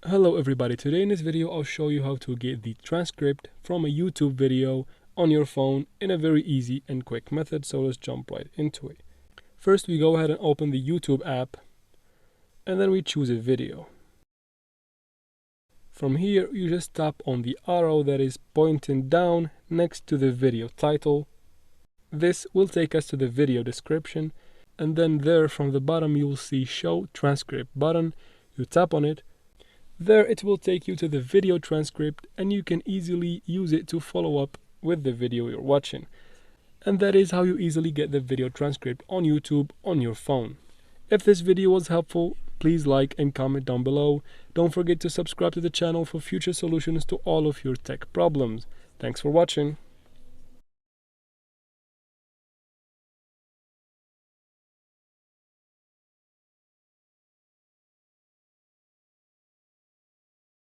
Hello everybody, today in this video I'll show you how to get the transcript from a YouTube video on your phone in a very easy and quick method, so let's jump right into it. First we go ahead and open the YouTube app and then we choose a video. From here you just tap on the arrow that is pointing down next to the video title. This will take us to the video description, and then there from the bottom you will see Show Transcript button. You tap on it. There it will take you to the video transcript and you can easily use it to follow up with the video you're watching. And that is how you easily get the video transcript on YouTube on your phone. If this video was helpful, please like and comment down below. Don't forget to subscribe to the channel for future solutions to all of your tech problems. Thanks for watching.